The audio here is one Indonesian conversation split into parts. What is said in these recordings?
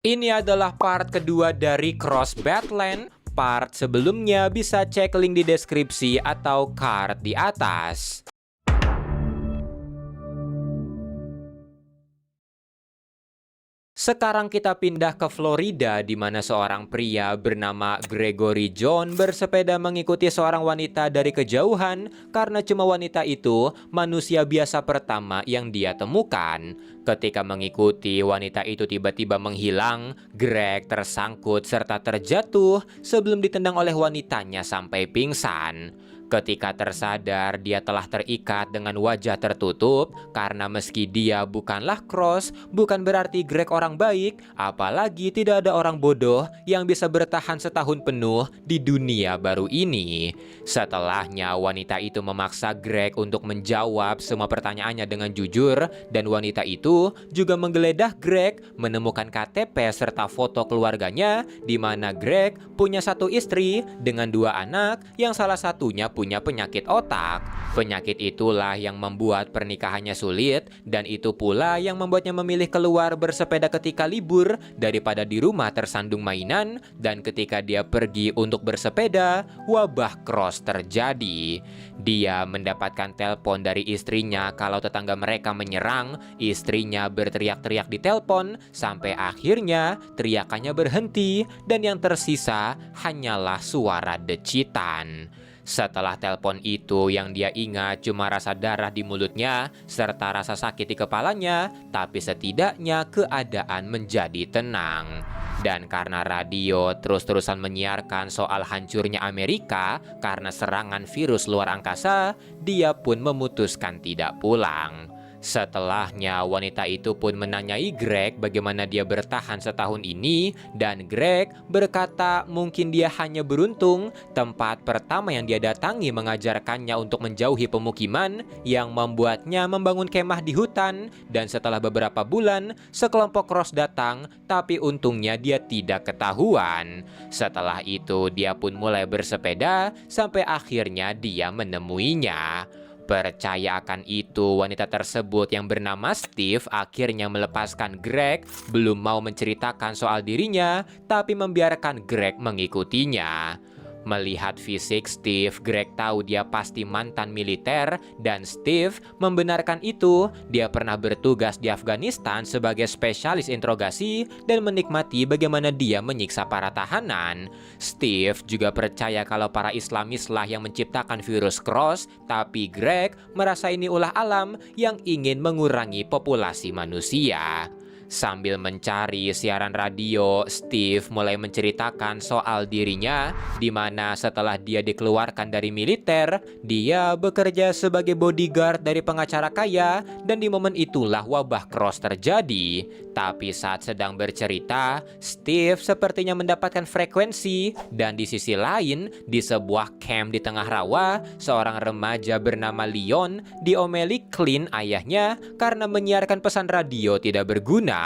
Ini adalah part kedua dari Cross Badlands. Part sebelumnya bisa cek link di deskripsi atau card di atas. Sekarang kita pindah ke Florida, di mana seorang pria bernama Gregory John bersepeda mengikuti seorang wanita dari kejauhan karena cuma wanita itu manusia biasa pertama yang dia temukan. Ketika mengikuti, wanita itu tiba-tiba menghilang. Greg tersangkut serta terjatuh sebelum ditendang oleh wanitanya sampai pingsan. Ketika tersadar, dia telah terikat dengan wajah tertutup karena meski dia bukanlah Cross, bukan berarti Greg orang baik, apalagi tidak ada orang bodoh yang bisa bertahan setahun penuh di dunia baru ini. Setelahnya, wanita itu memaksa Greg untuk menjawab semua pertanyaannya dengan jujur, dan wanita itu juga menggeledah Greg, menemukan KTP serta foto keluarganya, di mana Greg punya satu istri dengan 2 anak yang salah satunya punya penyakit otak. Penyakit itulah yang membuat pernikahannya sulit, dan itu pula yang membuatnya memilih keluar bersepeda ketika libur daripada di rumah tersandung mainan. Dan ketika dia pergi untuk bersepeda, wabah Cross terjadi. Dia mendapatkan telepon dari istrinya kalau tetangga mereka menyerang. Istrinya berteriak-teriak di telepon sampai akhirnya teriakannya berhenti dan yang tersisa hanyalah suara decitan. Setelah telepon itu, yang dia ingat cuma rasa darah di mulutnya serta rasa sakit di kepalanya, tapi setidaknya keadaan menjadi tenang. Dan karena radio terus-terusan menyiarkan soal hancurnya Amerika karena serangan virus luar angkasa, dia pun memutuskan tidak pulang. Setelahnya, wanita itu pun menanyai Greg bagaimana dia bertahan setahun ini, dan Greg berkata mungkin dia hanya beruntung tempat pertama yang dia datangi mengajarkannya untuk menjauhi pemukiman yang membuatnya membangun kemah di hutan. Dan setelah beberapa bulan, sekelompok Cross datang, tapi untungnya dia tidak ketahuan. Setelah itu, dia pun mulai bersepeda sampai akhirnya dia menemuinya. Percaya akan itu, wanita tersebut yang bernama Steve akhirnya melepaskan Greg, belum mau menceritakan soal dirinya, tapi membiarkan Greg mengikutinya. Melihat fisik Steve, Greg tahu dia pasti mantan militer, dan Steve membenarkan itu. Dia pernah bertugas di Afghanistan sebagai spesialis interogasi dan menikmati bagaimana dia menyiksa para tahanan. Steve juga percaya kalau para Islamis lah yang menciptakan virus Cross, tapi Greg merasa ini ulah alam yang ingin mengurangi populasi manusia. Sambil mencari siaran radio, Steve mulai menceritakan soal dirinya, di mana setelah dia dikeluarkan dari militer, dia bekerja sebagai bodyguard dari pengacara kaya, dan di momen itulah wabah Cross terjadi. Tapi saat sedang bercerita, Steve sepertinya mendapatkan frekuensi, dan di sisi lain, di sebuah camp di tengah rawa, seorang remaja bernama Leon diomeli Clint ayahnya karena menyiarkan pesan radio tidak berguna.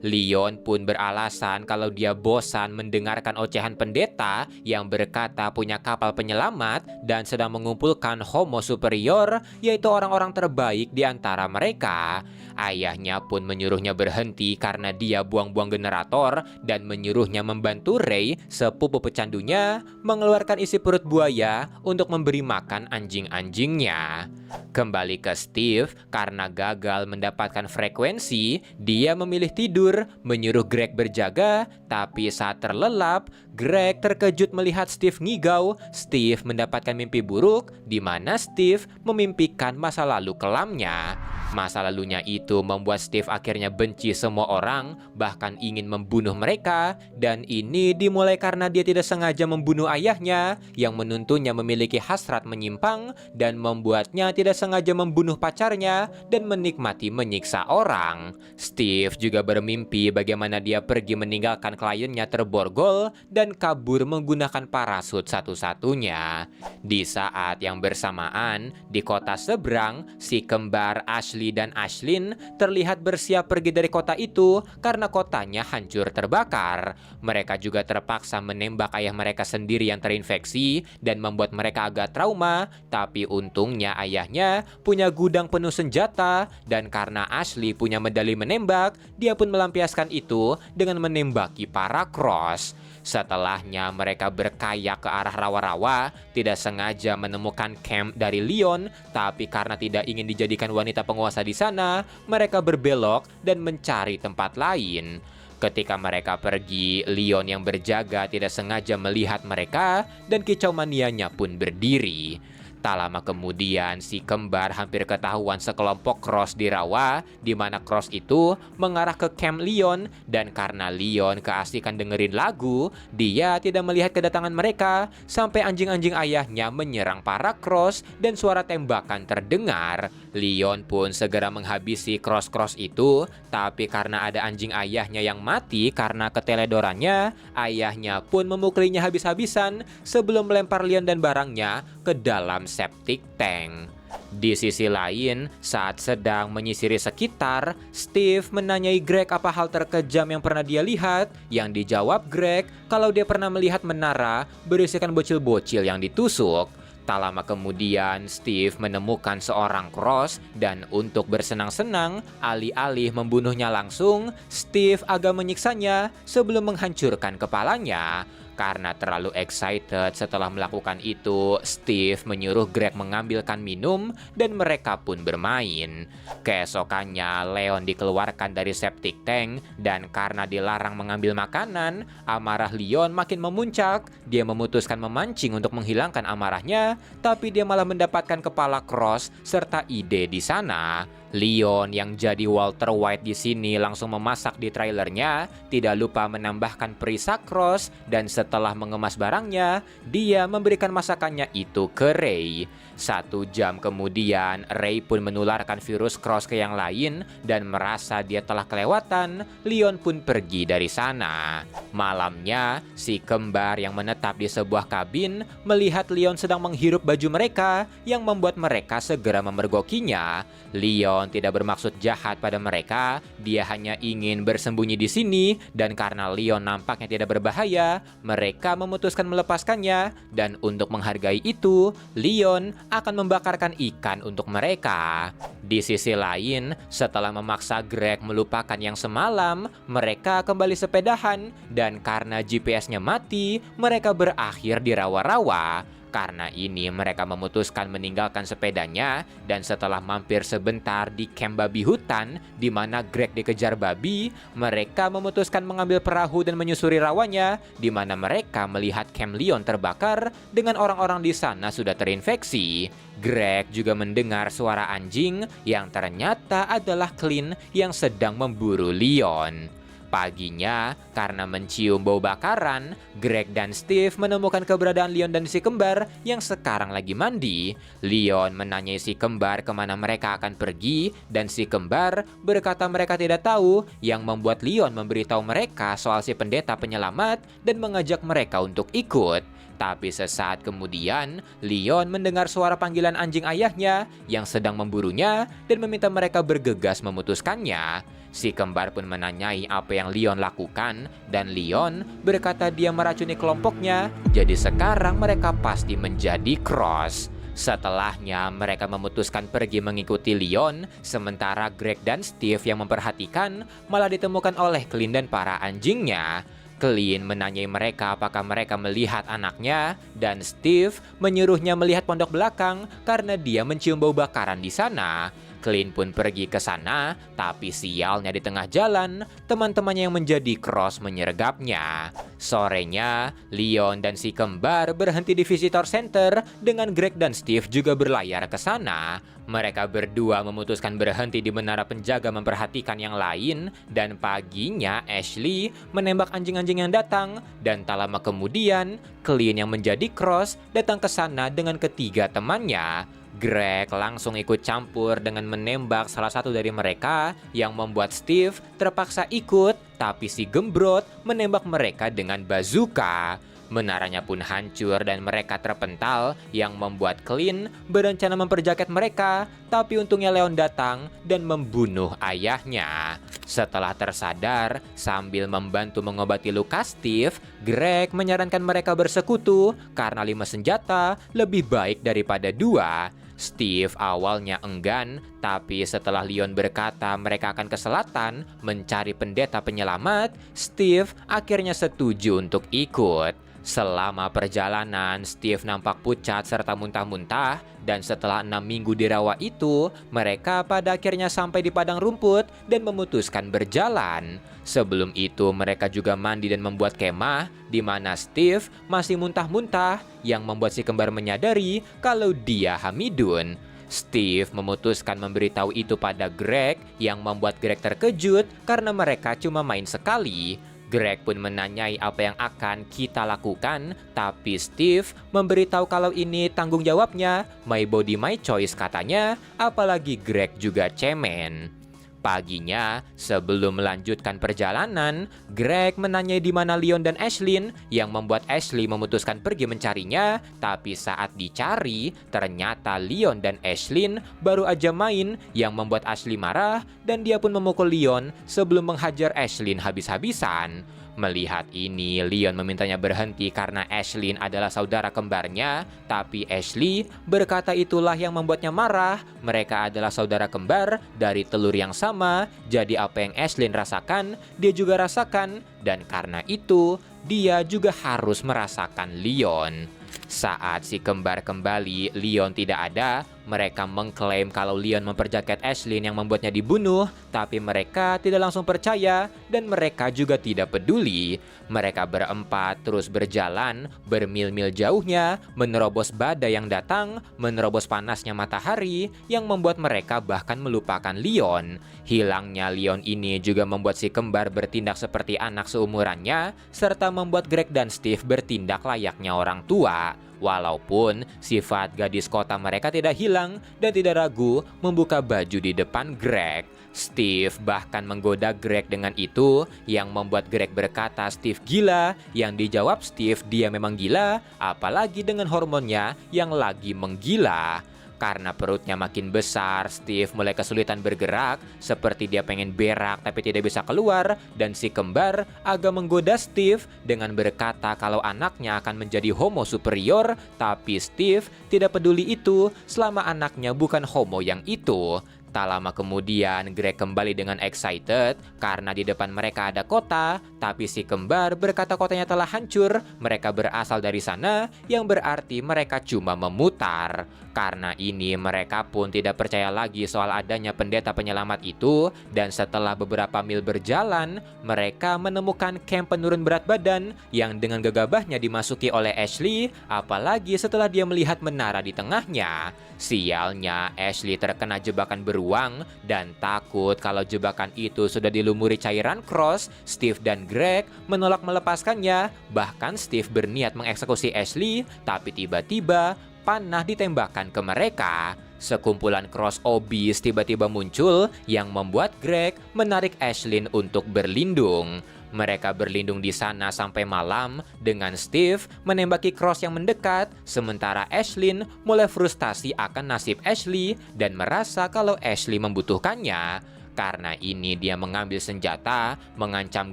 Leon pun beralasan kalau dia bosan mendengarkan ocehan pendeta yang berkata punya kapal penyelamat dan sedang mengumpulkan homo superior, yaitu orang-orang terbaik di antara mereka. Ayahnya pun menyuruhnya berhenti karena dia buang-buang generator dan menyuruhnya membantu Ray, sepupu pecandunya, mengeluarkan isi perut buaya untuk memberi makan anjing-anjingnya. Kembali ke Steve, karena gagal mendapatkan frekuensi, dia memilih tidur, menyuruh Greg berjaga, tapi saat terlelap, Greg terkejut melihat Steve ngigau. Steve mendapatkan mimpi buruk, di mana Steve memimpikan masa lalu kelamnya. Masa lalunya itu membuat Steve akhirnya benci semua orang, bahkan ingin membunuh mereka, dan ini dimulai karena dia tidak sengaja membunuh ayahnya, yang menuntunnya memiliki hasrat menyimpang, dan membuatnya tidak sengaja membunuh pacarnya, dan menikmati menyiksa orang. Steve juga bermimpi bagaimana dia pergi meninggalkan kliennya terborgol, dan kabur menggunakan parasut satu-satunya. Di saat yang bersamaan, di kota seberang, si kembar Ashley dan Ashlyn terlihat bersiap pergi dari kota itu karena kotanya hancur terbakar. Mereka juga terpaksa menembak ayah mereka sendiri yang terinfeksi dan membuat mereka agak trauma, tapi untungnya ayahnya ayahnya punya gudang penuh senjata, dan karena Ashley punya medali menembak, dia pun melampiaskan itu dengan menembaki para Cross. Setelahnya mereka berkayak ke arah rawa-rawa, tidak sengaja menemukan camp dari Leon, tapi karena tidak ingin dijadikan wanita penguasa di sana, mereka berbelok dan mencari tempat lain. Ketika mereka pergi, Leon yang berjaga tidak sengaja melihat mereka dan kicau manianya pun berdiri. Tak lama kemudian, si kembar hampir ketahuan sekelompok Cross di rawa, di mana Cross itu mengarah ke camp Leon, dan karena Leon keasikan dengerin lagu, dia tidak melihat kedatangan mereka sampai anjing-anjing ayahnya menyerang para Cross dan suara tembakan terdengar. Leon pun segera menghabisi Cross-Cross itu, tapi karena ada anjing ayahnya yang mati karena keteledorannya, ayahnya pun memukulinya habis-habisan sebelum melempar Leon dan barangnya ke dalam septic tank. Di sisi lain, saat sedang menyisiri sekitar, Steve menanyai Greg apa hal terkejam yang pernah dia lihat. Yang dijawab Greg kalau dia pernah melihat menara berisikan bocil-bocil yang ditusuk. Tak lama kemudian, Steve menemukan seorang Cross, dan untuk bersenang-senang, alih-alih membunuhnya langsung, Steve agak menyiksanya sebelum menghancurkan kepalanya. Karena terlalu excited setelah melakukan itu, Steve menyuruh Greg mengambilkan minum dan mereka pun bermain. Keesokannya, Leon dikeluarkan dari septic tank, dan karena dilarang mengambil makanan, amarah Leon makin memuncak. Dia memutuskan memancing untuk menghilangkan amarahnya, tapi dia malah mendapatkan kepala Cross serta ide di sana. Leon yang jadi Walter White di sini langsung memasak di trailernya, tidak lupa menambahkan perisai Cross, dan setelah mengemas barangnya, dia memberikan masakannya itu ke Ray. 1 jam kemudian, Ray pun menularkan virus Cross ke yang lain, dan merasa dia telah kelewatan, Leon pun pergi dari sana. Malamnya, si kembar yang menetap di sebuah kabin melihat Leon sedang menghirup baju mereka, yang membuat mereka segera memergokinya. Leon tidak bermaksud jahat pada mereka, dia hanya ingin bersembunyi di sini, dan karena Leon nampaknya tidak berbahaya, mereka memutuskan melepaskannya, dan untuk menghargai itu, Leon akan membakarkan ikan untuk mereka. Di sisi lain, setelah memaksa Greg melupakan yang semalam, mereka kembali sepedahan, dan karena GPS-nya mati, mereka berakhir di rawa-rawa. Karena ini mereka memutuskan meninggalkan sepedanya, dan setelah mampir sebentar di camp babi hutan di mana Greg dikejar babi, mereka memutuskan mengambil perahu dan menyusuri rawanya, di mana mereka melihat camp Leon terbakar dengan orang-orang di sana sudah terinfeksi. Greg juga mendengar suara anjing yang ternyata adalah Clint yang sedang memburu Leon. Paginya, karena mencium bau bakaran, Greg dan Steve menemukan keberadaan Leon dan si kembar yang sekarang lagi mandi. Leon menanyai si kembar kemana mereka akan pergi, dan si kembar berkata mereka tidak tahu, yang membuat Leon memberitahu mereka soal si pendeta penyelamat dan mengajak mereka untuk ikut. Tapi sesaat kemudian, Leon mendengar suara panggilan anjing ayahnya yang sedang memburunya dan meminta mereka bergegas memutuskannya. Si kembar pun menanyai apa yang Leon lakukan, dan Leon berkata dia meracuni kelompoknya, jadi sekarang mereka pasti menjadi Cross. Setelahnya, mereka memutuskan pergi mengikuti Leon, sementara Greg dan Steve yang memperhatikan malah ditemukan oleh Clint dan para anjingnya. Clint menanyai mereka apakah mereka melihat anaknya, dan Steve menyuruhnya melihat pondok belakang karena dia mencium bau bakaran di sana. Clint pun pergi ke sana, tapi sialnya di tengah jalan, teman-temannya yang menjadi Cross menyergapnya. Sorenya, Leon dan si kembar berhenti di visitor center dengan Greg dan Steve juga berlayar ke sana. Mereka berdua memutuskan berhenti di menara penjaga memperhatikan yang lain, dan paginya Ashley menembak anjing-anjing yang datang, dan tak lama kemudian, Clint yang menjadi Cross datang ke sana dengan ketiga temannya. Greg langsung ikut campur dengan menembak salah satu dari mereka, yang membuat Steve terpaksa ikut, tapi si gembrot menembak mereka dengan bazooka. Menaranya pun hancur dan mereka terpental, yang membuat Clint berencana memperjaket mereka, tapi untungnya Leon datang dan membunuh ayahnya. Setelah tersadar, sambil membantu mengobati luka Steve, Greg menyarankan mereka bersekutu karena 5 senjata lebih baik daripada 2. Steve awalnya enggan, tapi setelah Leon berkata mereka akan ke selatan mencari pendeta penyelamat, Steve akhirnya setuju untuk ikut. Selama perjalanan, Steve nampak pucat serta muntah-muntah, dan setelah 6 minggu di rawa itu, mereka pada akhirnya sampai di padang rumput dan memutuskan berjalan. Sebelum itu, mereka juga mandi dan membuat kemah, di mana Steve masih muntah-muntah, yang membuat si kembar menyadari kalau dia Hamidun. Steve memutuskan memberitahu itu pada Greg, yang membuat Greg terkejut karena mereka cuma main sekali. Greg pun menanyai apa yang akan kita lakukan, tapi Steve memberitahu kalau ini tanggung jawabnya, my body my choice katanya, apalagi Greg juga cemen. Paginya, sebelum melanjutkan perjalanan, Greg menanyai di mana Leon dan Ashlyn, yang membuat Ashley memutuskan pergi mencarinya, tapi saat dicari, ternyata Leon dan Ashlyn baru aja main, yang membuat Ashley marah, dan dia pun memukul Leon sebelum menghajar Ashlyn habis-habisan. Melihat ini, Leon memintanya berhenti karena Ashlyn adalah saudara kembarnya, tapi Ashley berkata itulah yang membuatnya marah. Mereka adalah saudara kembar dari telur yang sama, jadi apa yang Ashlyn rasakan, dia juga rasakan, dan karena itu, dia juga harus merasakan Leon. Saat si kembar kembali, Leon tidak ada. Mereka mengklaim kalau Leon memperjaket Ashlyn yang membuatnya dibunuh, tapi mereka tidak langsung percaya dan mereka juga tidak peduli. Mereka berempat terus berjalan bermil-mil jauhnya, menerobos badai yang datang, menerobos panasnya matahari yang membuat mereka bahkan melupakan Leon. Hilangnya Leon ini juga membuat si kembar bertindak seperti anak seumurannya, serta membuat Greg dan Steve bertindak layaknya orang tua. Walaupun sifat gadis kota mereka tidak hilang dan tidak ragu membuka baju di depan Greg. Steve bahkan menggoda Greg dengan itu, yang membuat Greg berkata Steve gila, yang dijawab Steve dia memang gila, apalagi dengan hormonnya yang lagi menggila. Karena perutnya makin besar, Steve mulai kesulitan bergerak, seperti dia pengen berak tapi tidak bisa keluar, dan si kembar agak menggoda Steve dengan berkata kalau anaknya akan menjadi homo superior, tapi Steve tidak peduli itu selama anaknya bukan homo yang itu. Tak lama kemudian, Greg kembali dengan excited karena di depan mereka ada kota, tapi si kembar berkata kotanya telah hancur, mereka berasal dari sana, yang berarti mereka cuma memutar. Karena ini, mereka pun tidak percaya lagi soal adanya pendeta penyelamat itu, dan setelah beberapa mil berjalan, mereka menemukan camp penurun berat badan yang dengan gegabahnya dimasuki oleh Ashley, apalagi setelah dia melihat menara di tengahnya. Sialnya, Ashley terkena jebakan beruang dan takut kalau jebakan itu sudah dilumuri cairan cross. Steve dan Greg menolak melepaskannya. Bahkan Steve berniat mengeksekusi Ashley, tapi tiba-tiba panah ditembakkan ke mereka. Sekumpulan cross obis tiba-tiba muncul yang membuat Greg menarik Ashlyn untuk berlindung. Mereka berlindung di sana sampai malam dengan Steve menembaki Cross yang mendekat, sementara Ashlyn mulai frustasi akan nasib Ashley dan merasa kalau Ashley membutuhkannya. Karena ini dia mengambil senjata, mengancam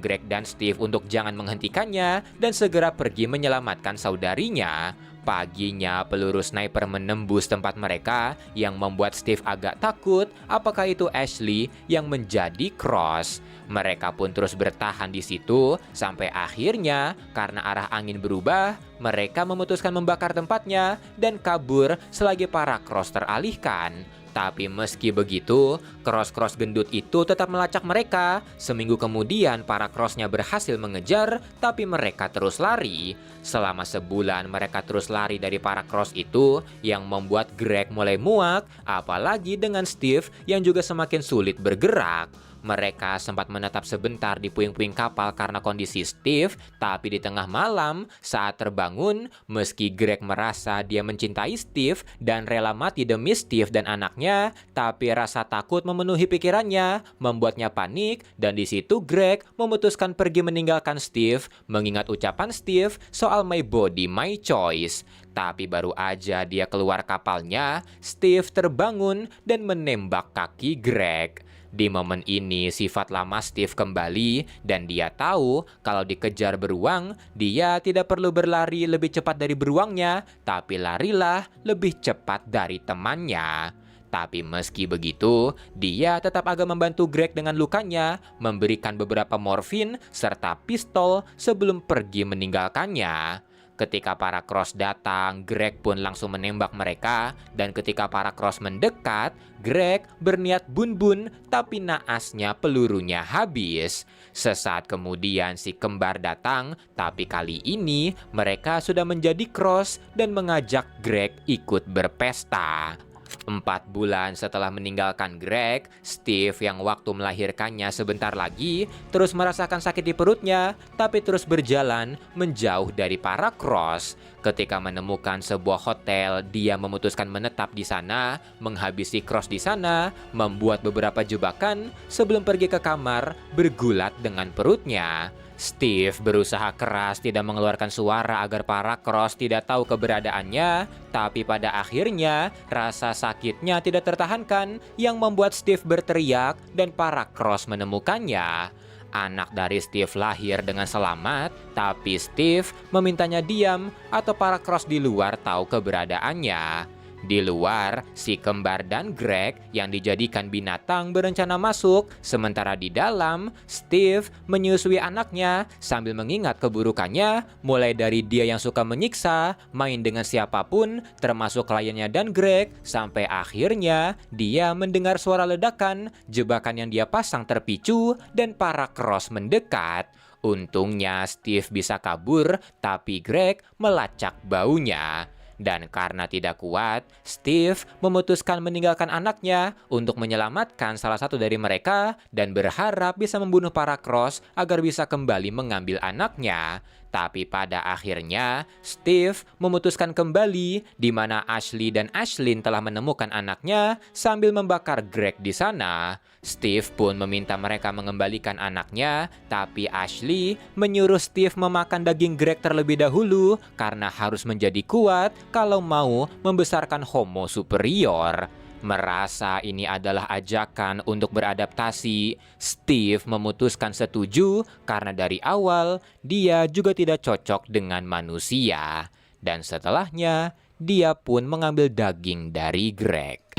Greg dan Steve untuk jangan menghentikannya dan segera pergi menyelamatkan saudarinya. Paginya, peluru sniper menembus tempat mereka yang membuat Steve agak takut apakah itu Ashley yang menjadi Cross. Mereka pun terus bertahan di situ sampai akhirnya karena arah angin berubah, mereka memutuskan membakar tempatnya dan kabur selagi para Cross teralihkan. Tapi meski begitu, Cross-Cross gendut itu tetap melacak mereka. Seminggu kemudian para Cross-nya berhasil mengejar, tapi mereka terus lari. Selama sebulan mereka terus lari dari para Cross itu, yang membuat Greg mulai muak, apalagi dengan Steve yang juga semakin sulit bergerak. Mereka sempat menetap sebentar di puing-puing kapal karena kondisi Steve, tapi di tengah malam saat terbangun, meski Greg merasa dia mencintai Steve dan rela mati demi Steve dan anaknya, tapi rasa takut memenuhi pikirannya, membuatnya panik, dan di situ Greg memutuskan pergi meninggalkan Steve, mengingat ucapan Steve soal my body, my choice. Tapi baru aja dia keluar kapalnya, Steve terbangun dan menembak kaki Greg. Di momen ini sifat lama Steve kembali dan dia tahu kalau dikejar beruang, dia tidak perlu berlari lebih cepat dari beruangnya, tapi larilah lebih cepat dari temannya. Tapi meski begitu, dia tetap agak membantu Greg dengan lukanya, memberikan beberapa morfin serta pistol sebelum pergi meninggalkannya. Ketika para Cross datang, Greg pun langsung menembak mereka, dan ketika para Cross mendekat, Greg berniat bun-bun, tapi naasnya pelurunya habis. Sesaat kemudian si kembar datang, tapi kali ini mereka sudah menjadi Cross dan mengajak Greg ikut berpesta. 4 bulan setelah meninggalkan Greg, Steve yang waktu melahirkannya sebentar lagi terus merasakan sakit di perutnya, tapi terus berjalan menjauh dari para Cross. Ketika menemukan sebuah hotel, dia memutuskan menetap di sana, menghabisi Cross di sana, membuat beberapa jebakan sebelum pergi ke kamar bergulat dengan perutnya. Steve berusaha keras tidak mengeluarkan suara agar para Cross tidak tahu keberadaannya, tapi pada akhirnya rasa sakitnya tidak tertahankan yang membuat Steve berteriak dan para Cross menemukannya. Anak dari Steve lahir dengan selamat, tapi Steve memintanya diam atau para Cross di luar tahu keberadaannya. Di luar, si kembar dan Greg yang dijadikan binatang berencana masuk, sementara di dalam, Steve menyusui anaknya sambil mengingat keburukannya, mulai dari dia yang suka menyiksa, main dengan siapapun, termasuk kliennya dan Greg, sampai akhirnya dia mendengar suara ledakan, jebakan yang dia pasang terpicu, dan para Cross mendekat. Untungnya Steve bisa kabur, tapi Greg melacak baunya. Dan karena tidak kuat, Steve memutuskan meninggalkan anaknya untuk menyelamatkan salah satu dari mereka dan berharap bisa membunuh para Cross agar bisa kembali mengambil anaknya. Tapi pada akhirnya, Steve memutuskan kembali di mana Ashley dan Ashlyn telah menemukan anaknya sambil membakar Greg di sana. Steve pun meminta mereka mengembalikan anaknya, tapi Ashley menyuruh Steve memakan daging Greg terlebih dahulu karena harus menjadi kuat kalau mau membesarkan Homo superior. Merasa ini adalah ajakan untuk beradaptasi, Steve memutuskan setuju karena dari awal dia juga tidak cocok dengan manusia. Dan setelahnya, dia pun mengambil daging dari Greg.